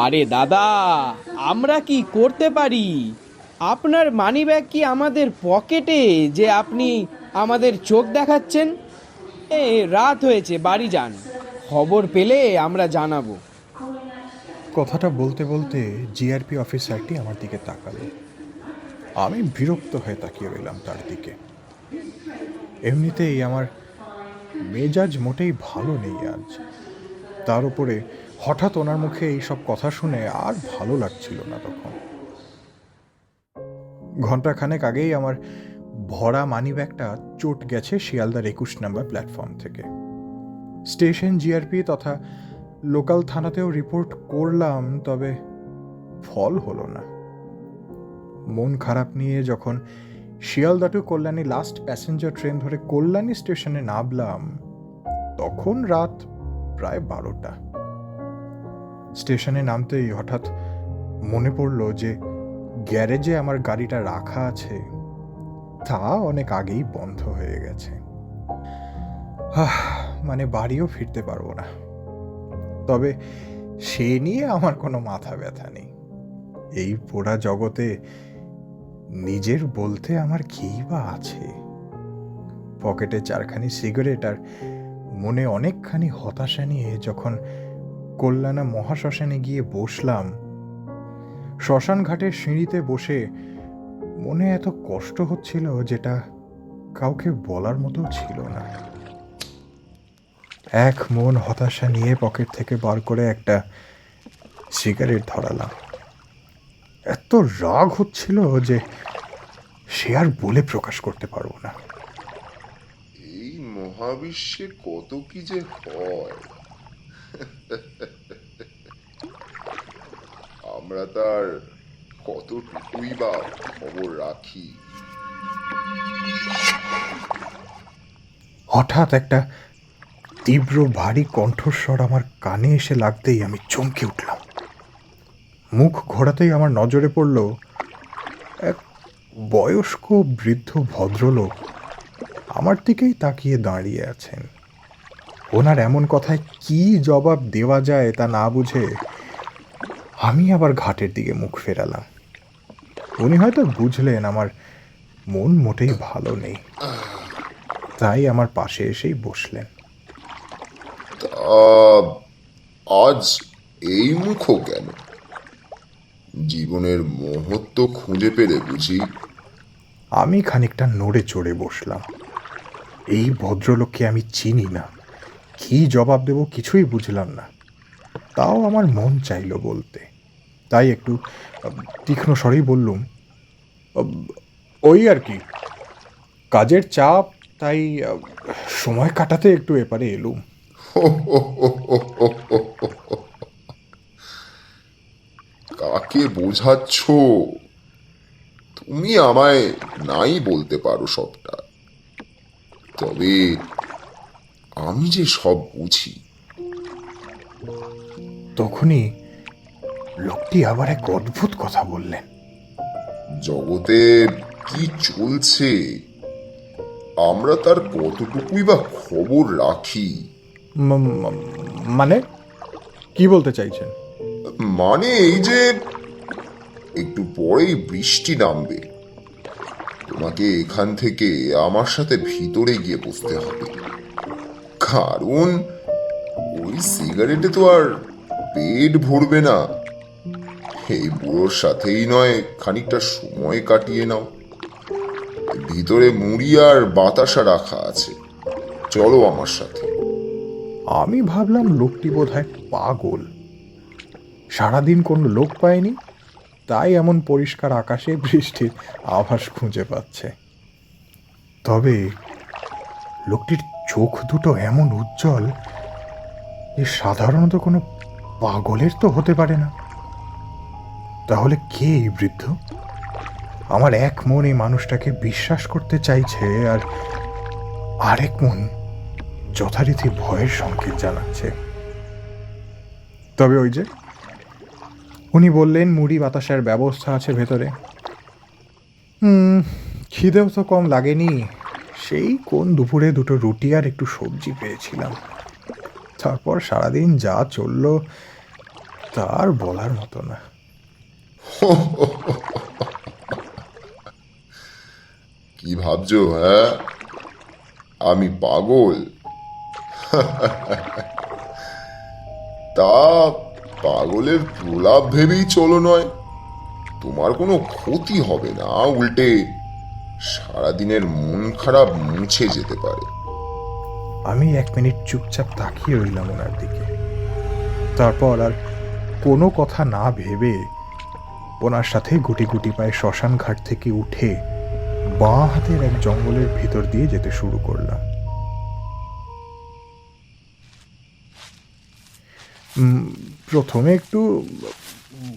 আরে দাদা, আমরা কি করতে পারি? আপনার মানিব্যাগ কি আমাদের পকেটে যে আপনি আমাদের চোখ দেখাচ্ছেন? রাত হয়েছে, বাড়ি যান। খবর পেলে আমরা জানাবো। কথাটা বলতে বলতে জিআরপি অফিসারটি আমার দিকে তাকালো। আমি বিরক্ত হয়ে তাকিয়ে রইলাম তার দিকে। এমনিতেই আমার মেজাজ মোটেই ভালো নেই আজ। তার উপরে হঠাৎ ওনার মুখে এইসব কথা শুনে আর ভালো লাগছিল না তখন। ঘন্টাখানেক আগেই আমার ভরা মানিব্যাগটা চোট গেছে শিয়ালদার 21 নম্বর প্ল্যাটফর্ম থেকে। স্টেশন জিআরপি তথা লোকাল থানাতেও রিপোর্ট করলাম, তবে ফল হলো না। মন খারাপ নিয়ে যখন Sealdah to Kalyani last passenger train ধরে কল্যাণী স্টেশনে নামলাম, তখন রাত প্রায় 12টা। স্টেশনে নামতেই হঠাৎ মনে পড়ল যে গ্যারেজে আমার গাড়িটা রাখা আছে, তা অনেক আগেই বন্ধ হয়ে গেছে। মানে বাড়িও ফিরতে পারবো না। তবে সে নিয়ে আমার কোনো মাথা ব্যথা নেই। এই পোড়া জগতে নিজের বলতে আমার কেই বা আছে। পকেটে 4খানি সিগারেট আর মনে অনেকখানি হতাশা নিয়ে যখন কল্যাণা মহাশ্মশানে গিয়ে বসলাম, শ্মশান ঘাটের সিঁড়িতে বসে মনে এত কষ্ট হচ্ছিল যেটা কাউকে বলার মতো ছিল না। এক মন হতাশা নিয়ে পকেট থেকে বার করে একটা সিগারেট ধরালাম। এত রাগ হচ্ছিল যে সে আর বলে প্রকাশ করতে পারবো না। এই মহাবিশ্বে কত কি যে হয়, আমরা তার কতটুকুই বা খবর রাখি। হঠাৎ একটা তীব্র ভারী কণ্ঠস্বর আমার কানে এসে লাগতেই আমি চমকে উঠলাম। মুখ ঘোরাতেই আমার নজরে পড়ল এক বয়স্ক বৃদ্ধ ভদ্রলোক আমার দিকেই তাকিয়ে দাঁড়িয়ে আছেন। ওনার এমন কথায় কি জবাব দেওয়া যায় তা না বুঝে আমি আবার ঘাটের দিকে মুখ ফেরালাম। উনি হয়তো বুঝলেন আমার মন মোটেই ভালো নেই, তাই আমার পাশে এসেই বসলেন। আজ এই মুখো কেন? জীবনের মহত্ব খুঁজে পেলে বুঝি? আমি খানিকটা নড়ে চড়ে বসলাম। এই ভদ্রলোককে আমি চিনি না, কি জবাব দেব কিছুই বুঝলাম না। তাও আমার মন চাইল বলতে, তাই একটু তীক্ষ্ণ স্বরেই বললুম, ওই আর কি, কাজের চাপ, তাই সময় কাটাতে একটু এপারে এলুম। কাকে বোঝাচ্ছ? তুমি আমায় নাই বলতে পারো সবটা, তবে আমি যে সব বুঝি। তখনই লোকটি আবার এক অদ্ভুত কথা বললেন। জগতে কি চলছে আমরা তার কতটুকুই বা খবর রাখি? মানে কি বলতে চাইছেন? মানে এই যে একটু পরেই বৃষ্টি নামবে, তোমাকে এখান থেকে আমার সাথে ভিতরে গিয়ে বসতে হবে, কারণ ওই সিগারেটে তো আর পেট ভরবে না। এই বুড়োর সাথেই নয় খানিকটা সময় কাটিয়ে নাও। ভিতরে মুড়ি আর বাতাসা রাখা আছে, চলো আমার সাথে। আমি ভাবলাম লোকটি বোধহয় পাগল, সারাদিন কোনো লোক পায়নি, তাই এমন পরিষ্কার আকাশে বৃষ্টির আভাস খুঁজে পাচ্ছে। তবে লোকটির চোখ দুটো এমন উজ্জ্বল যে সাধারণত কোনো পাগলের তো হতে পারে না। তাহলে কে এই বৃদ্ধ? আমার এক মন এই মানুষটাকে বিশ্বাস করতে চাইছে, আর আরেক মন যথারীতি ভয়ের সংকেত জানাচ্ছে। তবে ওই যে উনি বললেন মুড়ি বাতাসার ব্যবস্থা আছে ভেতরে। খিদেও তো কম লাগেনি, সেই কোন দুপুরে দুটো রুটি আর একটু সবজি পেয়েছিলাম। তারপর সারাদিন যা চললো তার বলার মতো না। কি ভাবছো? হ্যাঁ, আমি পাগল? তা পাগলের প্রলাপ ভেবেই চলো নয়, তোমার কোনো ক্ষতি হবে না, উল্টে সারাদিনের মন খারাপ মুছে যেতে পারে। আমি 1 মিনিট চুপচাপ তাকিয়ে রইলাম ওনার দিকে। তারপর আর কোনো কথা না ভেবে ওনার সাথে গুটি গুটি পায়ে শ্মশান ঘাট থেকে উঠে বাঁ হাতের এক জঙ্গলের ভিতর দিয়ে যেতে শুরু করলাম। প্রথমে একটু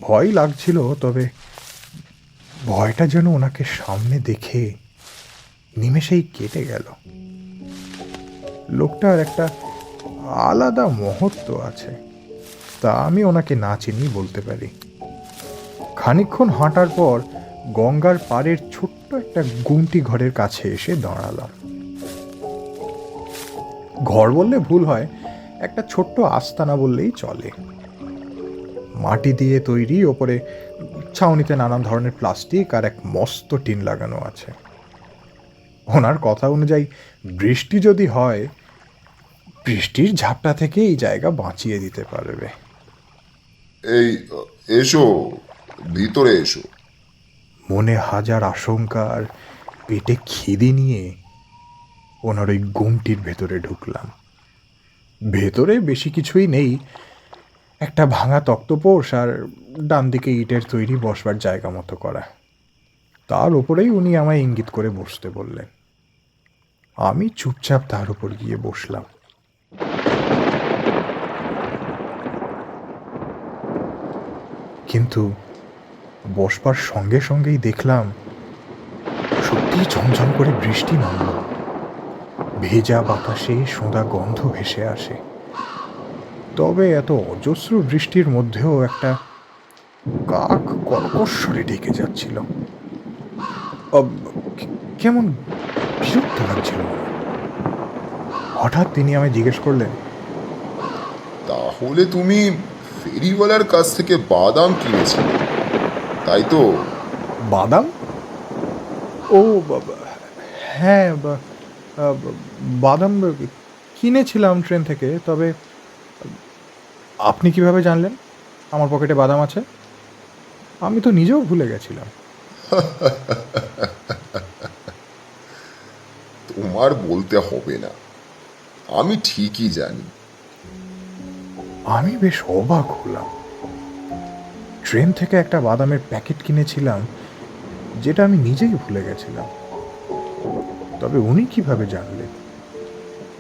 ভয় লাগছিল, তবে ভয়টা যেন ওনাকে সামনে দেখে নিমেষেই কেটে গেল। লোকটার একটা আলাদা মহত্ব আছে, তা আমি ওনাকে না চিনি বলতে পারি। খানিকক্ষণ হাঁটার পর গঙ্গার পাড়ের ছোট্ট একটা গুমটি ঘরের কাছে এসে দাঁড়ালাম। ঘর বললে ভুল হয়, একটা ছোট্ট আস্তানা বললেই চলে। মাটি দিয়ে তৈরি, ওপরে ছাউনিতে নানান ধরনের প্লাস্টিক আর এক মস্ত টিন লাগানো আছে। ওনার কথা অনুযায়ী বৃষ্টি যদি হয়, বৃষ্টির ঝাপটা থেকে এই জায়গা বাঁচিয়ে দিতে পারবে। এই, এসো, ভিতরে এসো। মনে হাজার আশঙ্কা আর পেটে খিদে নিয়ে ওনার ওই গুমটির ভেতরে ঢুকলাম। ভেতরে বেশি কিছুই নেই, একটা ভাঙা তক্তপোষ আর ডান দিকে ইটের তৈরি বসবার জায়গা মতো করা। তার উপরেই উনি আমায় ইঙ্গিত করে বসতে বললেন। আমি চুপচাপ তার উপর গিয়ে বসলাম। কিন্তু বসবার সঙ্গে সঙ্গেই দেখলাম সত্যি ঝমঝম করে বৃষ্টি নামল। ভেজা বাতাসে সোঁদা গন্ধ ভেসে আসে। তবে এত অজস্র বৃষ্টির মধ্যেও একটা কাক কর্কশ্বরে ডেকে যাচ্ছিল। কেমন বিরক্ত লাগছিল। হঠাৎ তিনি আমায় জিজ্ঞেস করলেন, তাহলে তুমি ফেরিওয়ালার কাছ থেকে বাদাম কিনেছিলে, তাই তো? বাদাম? ও হ্যাঁ, বাদাম কিনেছিলাম ট্রেন থেকে। তবে আপনি কিভাবে জানলেন আমার পকেটে বাদাম আছে? আমি তো নিজেও ভুলে গেছিলাম। তোমার বলতে হবে না, আমি ঠিকই জানি। আমি বেশ অবাক হলাম। ট্রেন থেকে একটা বাদামের প্যাকেট কিনেছিলাম, যেটা আমি নিজেই ভুলে গেছিলাম। তবে উনি কিভাবে জানলেন?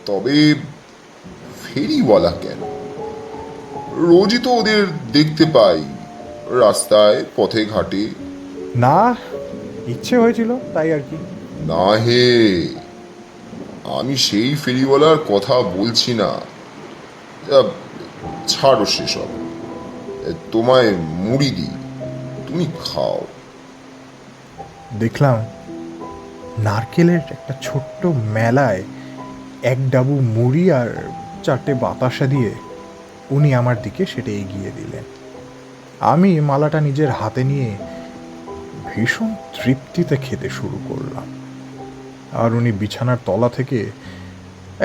তবে ফেরিওয়ালা কেন, রোজই তো ওদের দেখতে পাই রাস্তায়, পথে ঘাটে। না, ইচ্ছে হয়েছিল তাই আর কি। না হে, আমি সেই ফেরিওয়ালার কথা বলছি না। ছাড়ো সেসব, তোমায় মুড়ি দিই, তুমি খাও। দেখলাম নারকেলের একটা ছোট্ট মেলায় এক ডাবু মুড়ি আর 4টে বাতাসা দিয়ে উনি আমার দিকে সেটা এগিয়ে দিলেন। আমি মালাটা নিজের হাতে নিয়ে ভীষণ তৃপ্তিতে খেতে শুরু করলাম। আর উনি বিছানার তলা থেকে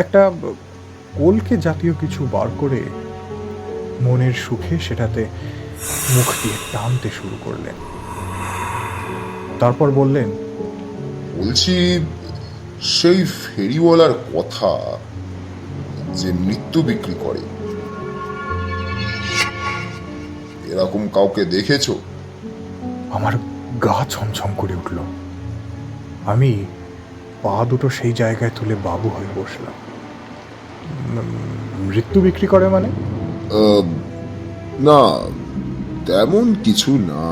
একটা কলকে জাতীয় কিছু বার করে মনের সুখে সেটাতে মুখ দিয়ে টানতে শুরু করলেন। তারপর বললেন, বলছি, সেই ফেরিওয়ালার কথা যে মৃত্যু বিক্রি করে, এরকম কাউকে দেখেছো? আমার গা ছমছম করে উঠল। আমি পা দুটো সেই জায়গায় তুলে বাবু হয়ে বসলাম। মৃত্যু বিক্রি করে মানে? না, তেমন কিছু না।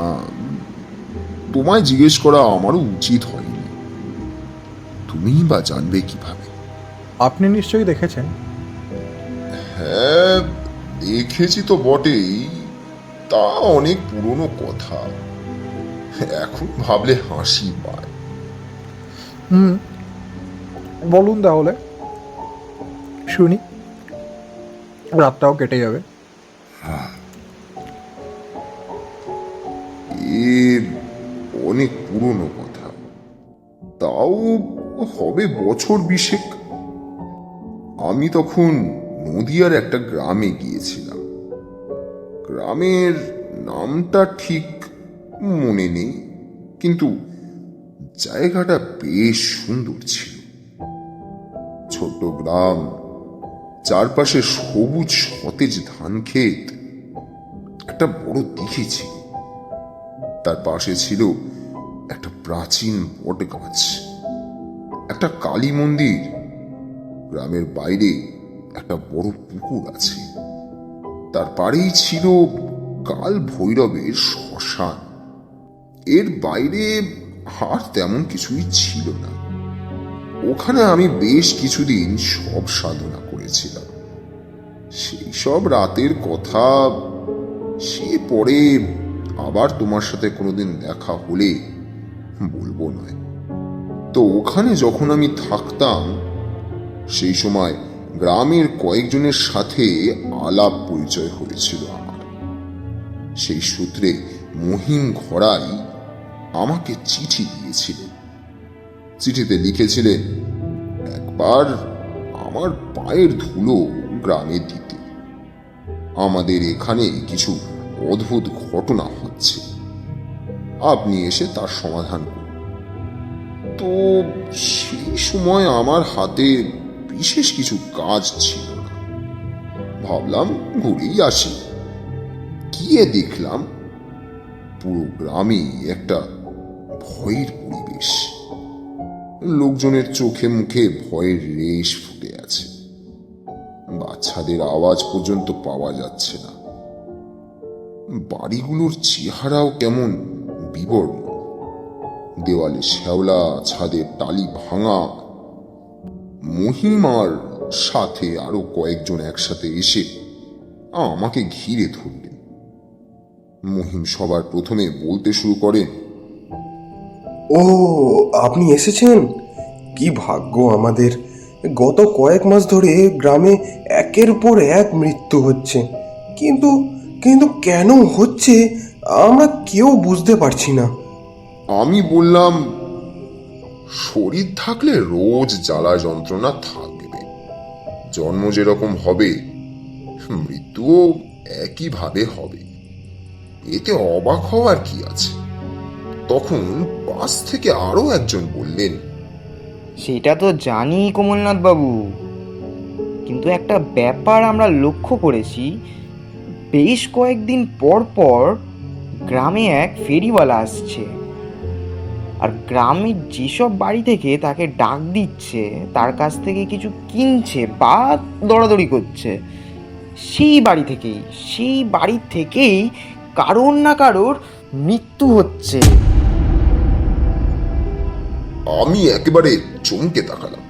তোমায় জিজ্ঞেস করা আমারও উচিত হয়নি, তুমিই বা জানবে কিভাবে? আপনি নিশ্চয়ই দেখেছেন। হ্যাঁ, দেখেছি তো বটেই, তা অনেক পুরনো কথা, এখন ভাবলে হাসি পায়। বলুন তাহলে শুনি। রাতটাও কেটে যাবে। এ অনেক পুরনো কথা, তাও হবে বছর 20। আমি তখন নদিয়ার একটা গ্রামে গিয়েছিলাম। গ্রামের নামটা ঠিক মনে নেই, কিন্তু জায়গাটা বেশ সুন্দর ছিল। ছোট্ট গ্রাম, চারপাশে সবুজ সতেজ ধান ক্ষেত, একটা বড় দিঘি ছিল, তার পাশে ছিল একটা প্রাচীন বট গাছ, একটা কালী মন্দির। গ্রামের বাইরে একটা বড় পুকুর আছে, তার পাড়েই ছিল কাল ভৈরবের শ্মশান। এর বাইরে আর তেমন কিছুই ছিল না। ওখানে আমি বেশ কিছুদিন সব সাধনা করেছিলাম। সেই সব রাতের কথা সে পরে আবার তোমার সাথে কোনোদিন দেখা হলে বলবো নয়। তো ওখানে যখন আমি থাকতাম, সেই সময় গ্রামের কয়েকজনের সাথে আলাপ পরিচয় হয়েছিল আমার। সেই সূত্রে মহিম ঘরাই আমাকে চিঠি দিয়েছিলেন। চিঠিতে লিখেছিলেন একবার আমার পায়ের ধুলো গ্রামে দিতে। আমাদের এখানে কিছু অদ্ভুত ঘটনা হচ্ছে, আপনি এসে তার সমাধান করুন। তো সেই সময় আমার হাতে বিশেষ কিছু কাজ ছিল না, ভাবলাম ঘুরেই আসি। গিয়ে দেখলাম পুরো গ্রামেই একটা ভয়ের পরিবেশ। লোকজনের চোখে মুখে ভয়ের রেশ ফুটে আছে। বাচ্চাদের আওয়াজ পর্যন্ত পাওয়া যাচ্ছে না। বাড়িগুলোর চেহারাও কেমন বিবর্ণ, দেওয়ালে শ্যাওলা, ছাদের টালি ভাঙা। মহিমার সাথে আরো কয়েকজন একসাথে এসে আমাকে ঘিরে ধরলেন। মহিম সবার প্রথমে বলতে শুরু করেন, ও, আপনি এসেছেন? কি ভাগ্য আমাদের! গত কয়েক মাস ধরে গ্রামে একের পর এক মৃত্যু হচ্ছে, কিন্তু কিন্তু কেন হচ্ছে আমরা কেউ বুঝতে পারছি না। আমি বললাম, শরীর থাকলে রোজ জ্বালা যন্ত্রণা থাকবে। জন্ম যেরকম হবে, মৃত্যুও একইভাবে হবে। এতে অবাক হওয়ার কি আছে? তখন পাশ থেকে আরো একজন বললেন, সেটা তো জানি কমলনাথ বাবু, কিন্তু একটা ব্যাপার আমরা লক্ষ্য করেছি। বেশ কয়েকদিন পর পর গ্রামে এক ফেরিওয়ালা আসছে, আর গ্রামের যেসব বাড়ি থেকে তাকে ডাক দিচ্ছে তার কাছ থেকে কিছু কিনছে বা দরাদরি করছে। সেই বাড়ি থেকেই কারোর না কারোর মৃত্যু হচ্ছে। আমি একেবারে চমকে তাকালাম।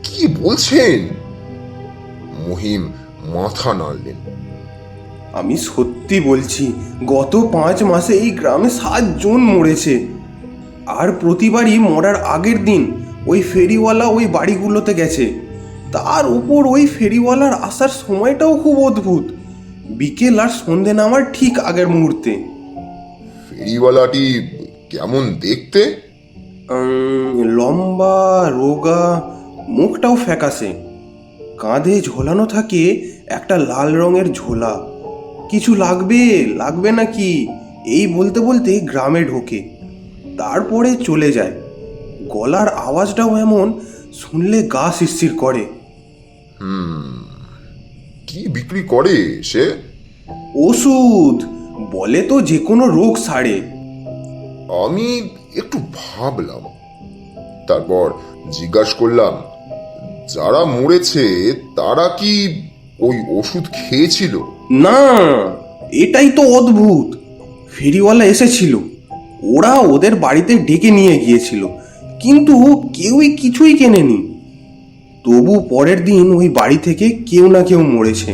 কি বলছেন? মহিম মাথা নাড়লেন। আমি সত্যি বলছি, গত 5 মাসে এই গ্রামে 7 জন মরেছে। আর প্রতিবারই মরার আগের দিন ওই ফেরিওয়ালা ওই বাড়িগুলোতে গেছে। তার উপর ওই ফেরিওয়ালার আসার সময়টাও খুব অদ্ভুত, বিকেল আর সন্ধে নামার ঠিক আগের মুহূর্তে। ফেরিওয়ালাটি কেমন দেখতে? লম্বা, রোগা, মুখটাও ফ্যাকাশে। কাঁধে ঝোলানো থাকে একটা লাল রঙের ঝোলা। কিছু লাগবে নাকি এই বলতে বলতে গ্রামে ঢোকে, তারপরে চলে যায়। গলার আওয়াজটাও এমন, শুনলে গা শিরশির করে। কি বিক্রি করে সে? ওষুধ, বলে তো যে কোনো রোগ সারে। আমি একটু ভাবলাম, তারপর জিজ্ঞাসা করলাম, যারা মরেছে তারা কি ওই ওষুধ খেয়েছিল? না, এটাই তো অদ্ভুত। ফেরিওয়ালা এসেছিল, ওরা ওদের বাড়িতে ডেকে নিয়ে গিয়েছিল, কিন্তু কেউই কিছুই কেনেনি। তবু পরের দিন ওই বাড়ি থেকে কেউ না কেউ মরেছে।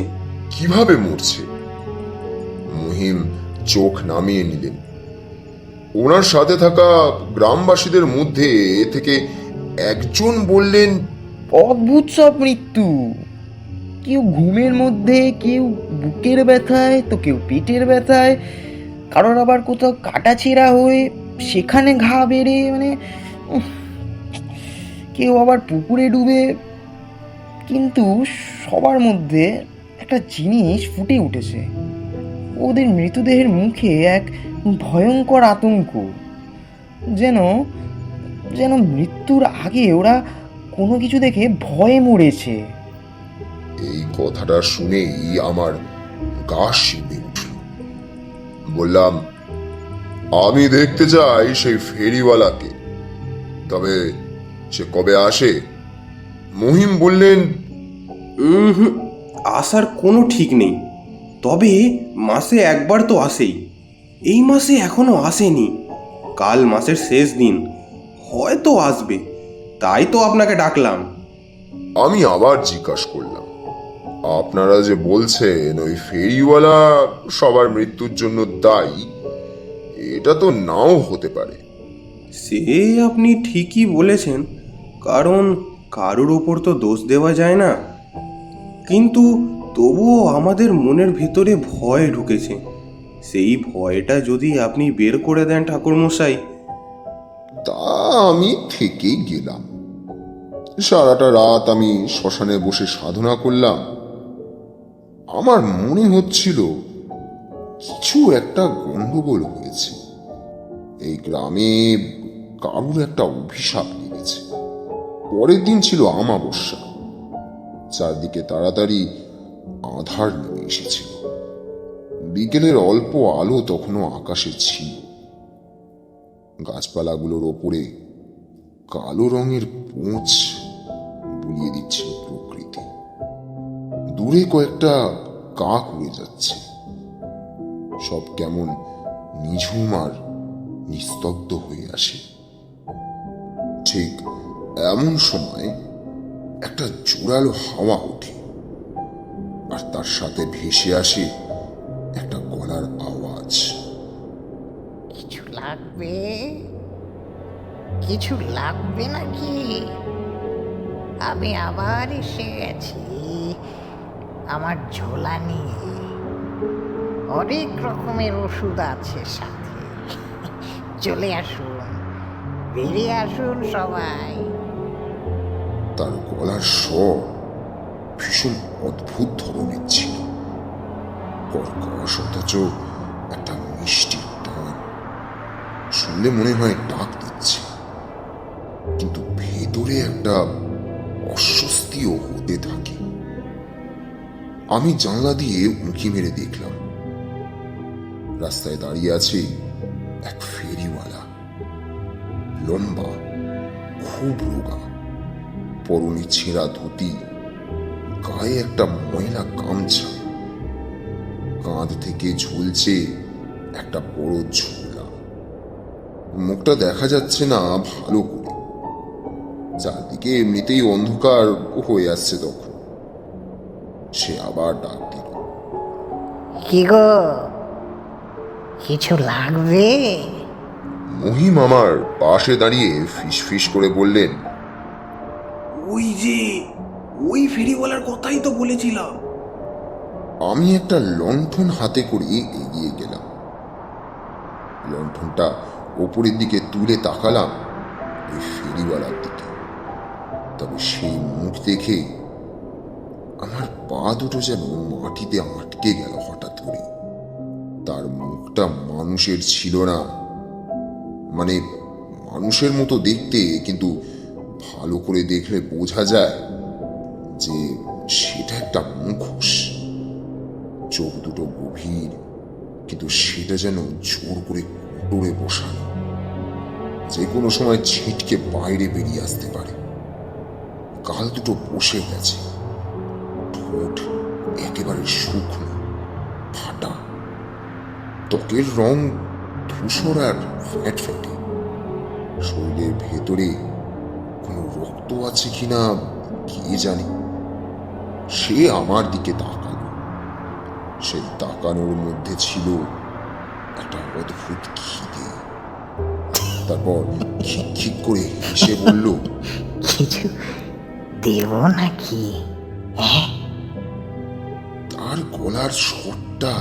কিভাবে মরছে? মহিম চোখ নামিয়ে নিলেন। ওনার সাথে থাকা গ্রামবাসীদের মধ্যে থেকে একজন বললেন, অদ্ভুত সব মৃত্যু। কেউ ঘুমের মধ্যে, কেউ বুকের ব্যথায়, তো কেউ পেটের ব্যথায়, কারোর আবার কোথাও কাটাছেঁড়া হয়ে সেখানে ঘা বেড়ে, মানে কেউ আবার পুকুরে ডুবে। কিন্তু সবার মধ্যে একটা জিনিস ফুটে উঠেছে, ওদের মৃতদেহের মুখে এক ভয়ঙ্কর আতঙ্ক, যেন যেন মৃত্যুর আগে ওরা কোনো কিছু দেখে ভয়ে মরেছে। এই কথাটা শুনেই আমার গা শিউরে উঠল। বললাম, আমি দেখতে চাই সেই ফেরিওয়ালাকে, তবে সে কবে আসে? মহিম বললেন, আসার কোনো ঠিক নেই, তবে মাসে একবার তো আসেই। এই মাসে এখনো আসেনি, কাল মাসের শেষ দিন, হয়তো আসবে, তাই তো আপনাকে ডাকলাম। আমি আবার জিজ্ঞাসা করলাম, আপনারা যে বলছেন ওই ফেরিওয়ালা সবার মৃত্যুর জন্য দায়ী, এটা তো নাও হতে পারে। সে আপনি ঠিকই বলেছেন, কারণ কারোর ওপর তো দোষ দেওয়া যায় না। কিন্তু তবুও আমাদের মনের ভেতরে ভয় ঢুকেছে, সেই ভয়টা যদি আপনি বের করে দেন ঠাকুরমশাই। তা আমি থেকেই গেলাম। সারাটা রাত আমি শ্মশানে বসে সাধনা করলাম। আমার মনে হচ্ছিল কিছু একটা গন্ডগোল হয়েছে। এই গ্রামে কারুর একটা অভিশাপ লেগেছে। পরের দিন ছিল আমাবস্যা, চারদিকে তাড়াতাড়ি আঁধার নেমে এসেছিল। বিকেলের অল্প আলো তখনও আকাশে ছিল। গাছপালাগুলোর ওপরে কালো রঙের পোঁচ বুলিয়ে দিচ্ছিল প্রকৃতি। দূরে কয়েকটা কাক উড়ে যাচ্ছে, সব কেমন নিঝুম আর নিস্তব্ধ হয়ে আসে। ঠিক এমন সময় একটা জোরালো হাওয়া ওঠে, আর তার সাথে ভেসে আসে একটা গলার আওয়াজ। কিছু লাগবে? কিছু লাগবে নাকি? আমি আবার এসে গেছি আমার ঝোলা নিয়ে। অনেক রকমের ওষুধ আছে সাথে। চলে আসুন, বেরিয়ে আসুন সবাই। তার গলার স্বর ভীষণ অদ্ভুত ধরনের ছিল, কর্কশ অথচ একটা মিষ্টি টান। শুনলে মনে হয় ডাক দিচ্ছে, কিন্তু ভেতরে একটা অস্বস্তিও হতে থাকে। আমি জানলা দিয়ে উঁকি মেরে দেখলাম, রাস্তায় দাঁড়িয়ে আছে এক ফেরিওয়ালা, লম্বা, খুব রোগা, পরনে ছেঁড়া ধুতি, গায়ে একটা ময়লা গামছা, কাঁধ থেকে ঝুলছে একটা বড় ঝোলা। মুখটা দেখা যাচ্ছে না ভালো করে, চারদিকে এমনিতেই অন্ধকার হয়ে আসছে তখন। সে আবার ডাক দিল, কি গো, কিছু লাগবে? মহিম আমার পাশে দাঁড়িয়ে ফিস ফিস করে বললেন, ওই যে ওই ফেরিওয়ালার কথাই তো বলেছিলাম। আমি একটা লণ্ঠন হাতে করে এগিয়ে গেলাম। লণ্ঠনটা ওপরের দিকে তুলে তাকালাম ওই ফেরিওয়ালার দিকে। তবে সেই মুখ দেখে আমার পা দুটো যেন মাটিতে আটকে গেল হঠাৎ করে। তার মুখটা মানুষের ছিল না, মানে মানুষের মতো দেখতে, কিন্তু ভালো করে দেখলে বোঝা যায় যে সেটা একটা মুখোশ। চোখ দুটো গভীর, কিন্তু সেটা যেন জোর করে কোটরে বসানো, যে কোনো সময় ছিটকে বাইরে বেরিয়ে আসতে পারে। গাল দুটো বসে গেছে, ঠোঁট একেবারে শুকনো, ফাটা, ত্বকের রং ধূসর আর ফ্যাটফ্যাটে। শরীরের ভেতরে কোনো রক্ত আছে কিনা কে জানে। সে আমার দিকে তাকালো। সেই তাকানোর মধ্যে ছিল একটা অদ্ভুত খিদে। তারপর খিক করে হেসে বলল, কিছু দেব নাকি? হ্যাঁ, তার গলার স্বরটা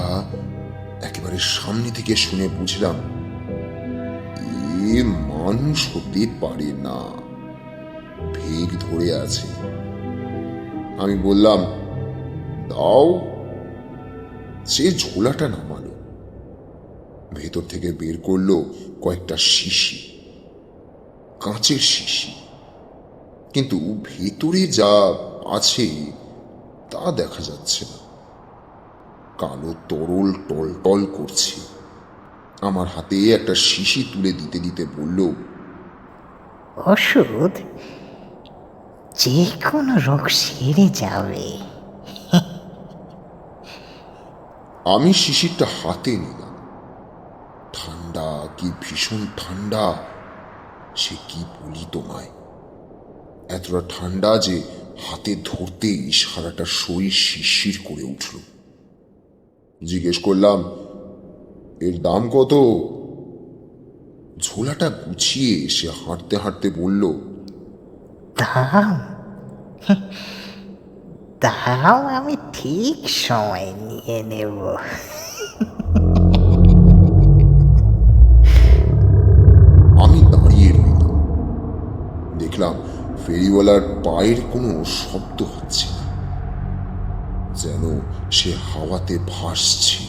একেবারে সামনে থেকে শুনে বুঝলাম এ মানুষ হতে পারে না, ভেগ ধরে আছে। আমি বললাম, দাও। সে ঝোলাটা নামালো, ভেতর থেকে বের করলো কয়েকটা শিশি, কাঁচের শিশি, কিন্তু ভেতরে যা আছে তা দেখা যাচ্ছে না। কালো তরল টলটল করছে। আমার হাতে একটা শিশি তুলে দিতে দিতে বলল, ওষুধ যে কোনো রোগ সেরে যাবে। আমি শিশিরটা হাতে নিলাম। ঠান্ডা, কি ভীষণ ঠান্ডা, সে কি বলি তোমায়। এতটা ঠান্ডা যে হাতে ধরতেই সারাটা শরীর শিরশির করে উঠল। জিজ্ঞেস করলাম, এর দাম কত? ঝোলাটা গুছিয়ে সে হাঁটতে হাঁটতে বলল, দাম দাম আমি ঠিক সময় নিয়ে নেব। আমি দাঁড়িয়ে রইলাম। দেখলাম ফেরিওয়ালার পায়ের কোনো শব্দ হচ্ছে না, যেন সে হাওয়াতে ভাসছে।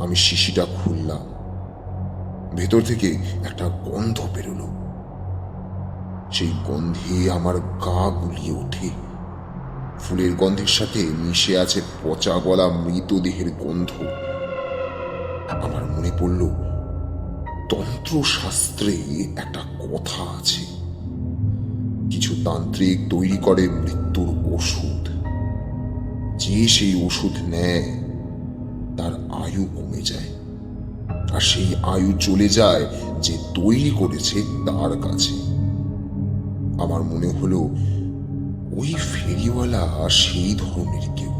আমি শিশিটা খুললাম। ভেতর থেকে একটা গন্ধ বেরোলো। সেই গন্ধে আমার গা গুলিয়ে ওঠে। ফুলের গন্ধের সাথে মিশে আছে পচা গলা মৃতদেহের গন্ধ। আমার মনে পড়ল, তন্ত্রশাস্ত্রে একটা কথা আছে, কিছু তান্ত্রিক তৈরি করে মৃত্যুর ওষুধ। যে সেই ওষুধ নেয় তার আয়ু কমে যায়, আর সেই আয়ু চলে যায় যে তৈরি করেছে তার কাছে। আমার মনে হলো ওই ফেরিওয়ালা সেই ধরনের কেউ,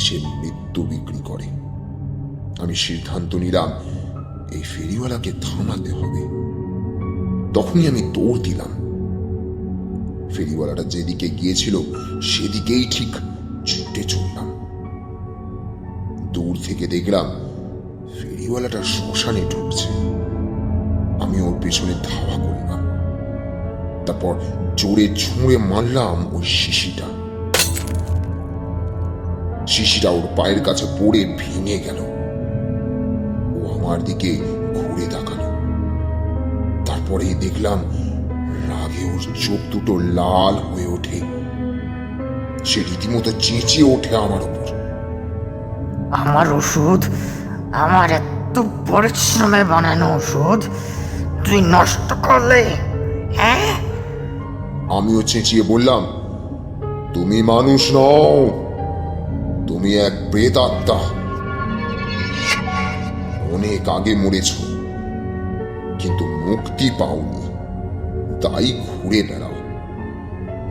সে মৃত্যু বিক্রি করে। আমি সিদ্ধান্ত নিলাম এই ফেরিওয়ালাকে থামাতে হবে। তখনই আমি দৌড় দিলাম। ফেরিওয়ালাটা যেদিকে গিয়েছিল সেদিকেই ঠিক ছুটে চললাম। দূর থেকে দেখলাম ফেরিওয়ালাটা শ্মশানে ঢুকছে। আমি ওর পেছনে ধাওয়া করলাম। তারপর জোরে ছুঁড়ে মারলাম ওই শিশিটা। শিশিটা ওর পায়ের কাছে পড়ে ভেঙে গেল। ও আমার দিকে ঘুরে তাকালো। তারপরে দেখলাম রাগে ওর চোখ দুটো লাল হয়ে ওঠে। সে রীতিমতো চেঁচিয়ে ওঠে আমার উপর। আমার ওষুধ, আমার এত পরিশ্রমে বানানো ওষুধ তুই নষ্ট করলে, হ্যাঁ? আমিও চেঁচিয়ে বললাম, তুমি মানুষ নও, তুমি এক প্রেতাত্মা। অনেক আগে মরেছ, কিন্তু মুক্তি পাওনি, তাই ঘুরে বেড়াও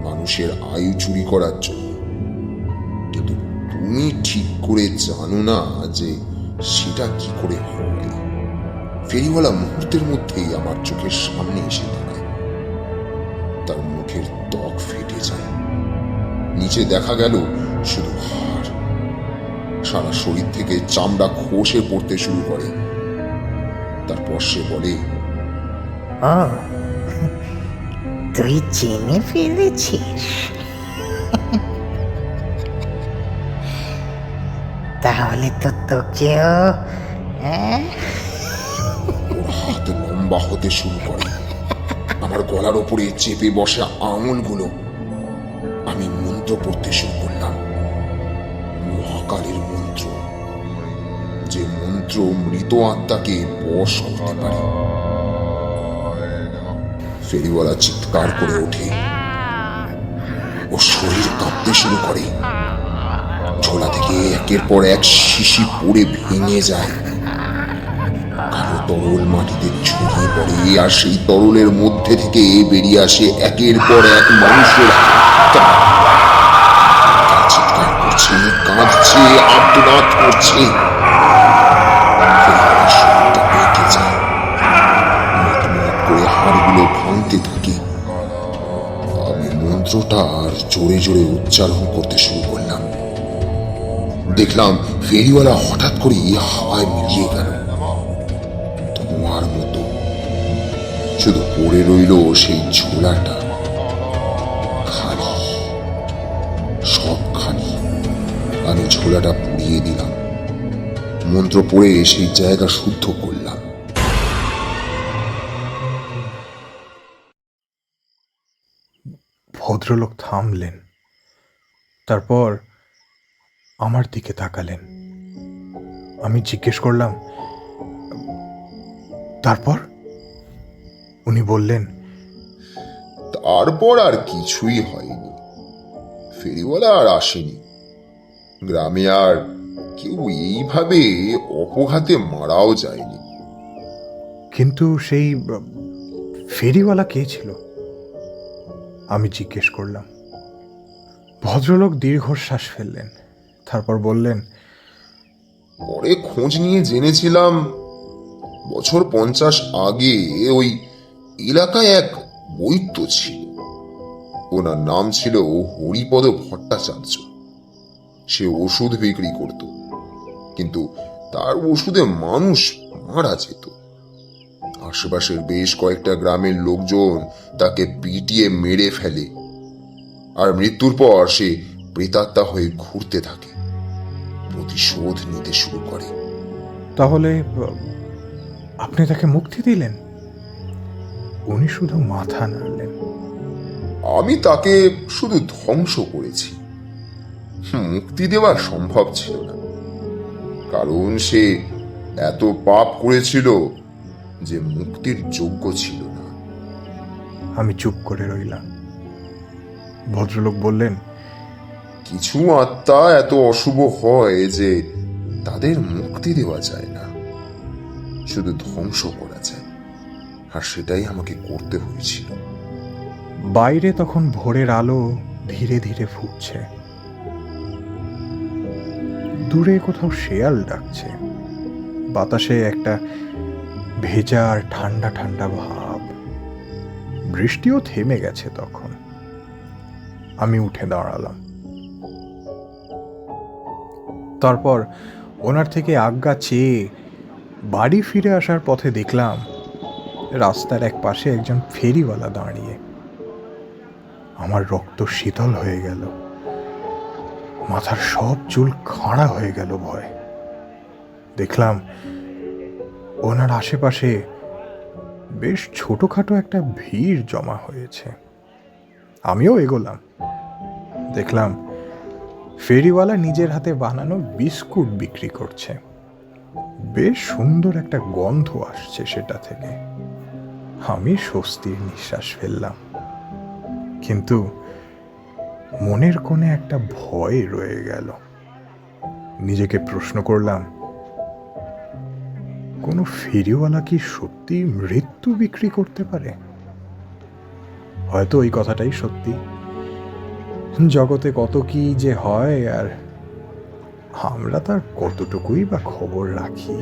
মানুষের আয়ু চুরি করার জন্য। কিন্তু তুমি ঠিক করে জানো না যে সেটা কি করে হয়। ফেরিওয়ালা মুহূর্তের মধ্যেই আমার চোখের সামনে এসে দাঁড়ায়। তার মুখের ত্বক ফেটে যায়। নিচে দেখা গেল শুধু হাড়। সারা শরীর থেকে চামড়া খসে পড়তে শুরু করে। তারপর সে বলে, ও, তুই চিনে ফেলেছিস? তাহলে তো তোকেও, হ্যাঁ? ওর হাত লম্বা হতে শুরু করে। আমার গলার ওপরে চেপে বসে আঙুলগুলো। আমি মন্ত্র পড়তে শুরু করলাম, মহাকালের মন্ত্র, যে মন্ত্র মৃত আত্মাকে বশ করতে পারে। ফেরিওয়ালা চিৎকার করে ওঠে। ও শরীর কাঁপতে শুরু করে। ঝোলা থেকে একের পর এক শিশি পড়ে ভেঙে যায়। কালো তরল মাটিতে ছড়িয়ে পড়ে, আর সেই তরলের মধ্যে থেকে বেরিয়ে আসে একের পর এক মানুষের আত্মা। চিৎকার করছে, কাঁদছে, আর্তনাদ করছে। ফেরিওয়ালার শরীরটা বেঁকে যায়। মটমট করে হাড়গুলো ভাঙতে থাকে। আমি মন্ত্রটা আর জোরে জোরে উচ্চারণ করতে শুরু করলাম। দেখলাম ফেরিওয়ালা হঠাৎ করে হাওয়ায় মিলিয়ে গেল ধোঁয়ার মতো। শুধু পড়ে রইল সেই ঝোলাটা, খালি, সব খালি। আমি ঝোলাটা পুড়িয়ে দিলাম, মন্ত্র পড়ে সেই জায়গা শুদ্ধ করলাম। ভদ্রলোক থামলেন, তারপর আমার দিকে তাকালেন। আমি জিজ্ঞেস করলাম, তারপর? উনি বললেন, তারপর আর কিছুই হয়নি। ফেরিওয়ালা আর আসেনি। গ্রামে আর কেউ এইভাবে অপঘাতে মারাও যায়নি। কিন্তু সেই ফেরিওয়ালা কে ছিল? আমি জিজ্ঞেস করলাম। ভদ্রলোক দীর্ঘশ্বাস ফেললেন, তারপর বললেন, পরে খোঁজ নিয়ে জেনেছিলাম বছর 50 আগে ওই এলাকায় এক বৈদ্য ছিল। ওনার নাম ছিল হরিপদ ভট্টাচার্য। সে ওষুধ বিক্রি করত, কিন্তু তার ওষুধে মানুষ মারা যেত। আশেপাশের বেশ কয়েকটা গ্রামের লোকজন তাকে পিটিয়ে মেরে ফেলে, আর মৃত্যুর পর সে প্রেতাত্মা হয়ে ঘুরতে থাকে, প্রতিশোধ নিতে শুরু করে। তাহলে আপনি তাকে মুক্তি দিলেন? উনি শুধু মাথা নাড়লেন। আমি তাকে শুধু ধ্বংস করেছি। মুক্তি দেওয়া সম্ভব ছিল না, কারণ সে এত পাপ করেছিল যে মুক্তির যোগ্য ছিল না। আমি চুপ করে রইলাম। ভদ্রলোক বললেন, কিছু আত্মা এত অশুভ হয় যে তাদের মুক্তি দেওয়া যায় না, শুধু ধ্বংস করা যায়। আর সেটাই আমাকে করতে হয়েছিল। বাইরে তখন ভোরের আলো ধীরে ধীরে ফুটছে। দূরে কোথাও শেয়াল ডাকছে। বাতাসে একটা ভেজা আর ঠান্ডা ঠান্ডা ভাব। বৃষ্টিও থেমে গেছে তখন। আমি উঠে দাঁড়ালাম। তারপর ওনার থেকে আজ্ঞা চেয়ে বাড়ি ফিরে আসার পথে দেখলাম রাস্তার এক পাশে একজন ফেরিওয়ালা দাঁড়িয়ে। আমার রক্ত শীতল হয়ে গেল, মাথার সব চুল খাড়া হয়ে গেল ভয়। দেখলাম ওনার আশেপাশে বেশ ছোটখাটো একটা ভিড় জমা হয়েছে। আমিও এগোলাম। দেখলাম ফেরিওয়ালা নিজের হাতে বানানো বিস্কুট বিক্রি করছে। বেশ সুন্দর একটা গন্ধ আসছে সেটা থেকে। আমি স্বস্তির নিঃশ্বাস ফেললাম, কিন্তু মনের কোণে একটা ভয় রয়ে গেল। নিজেকে প্রশ্ন করলাম, কোনো ফেরিওয়ালা কি সত্যি মৃত্যু বিক্রি করতে পারে? হয়তো ওই কথাটাই সত্যি। জগতে কত কি যে হয়, আর আমরা তার কতটুকুই বা খবর রাখি।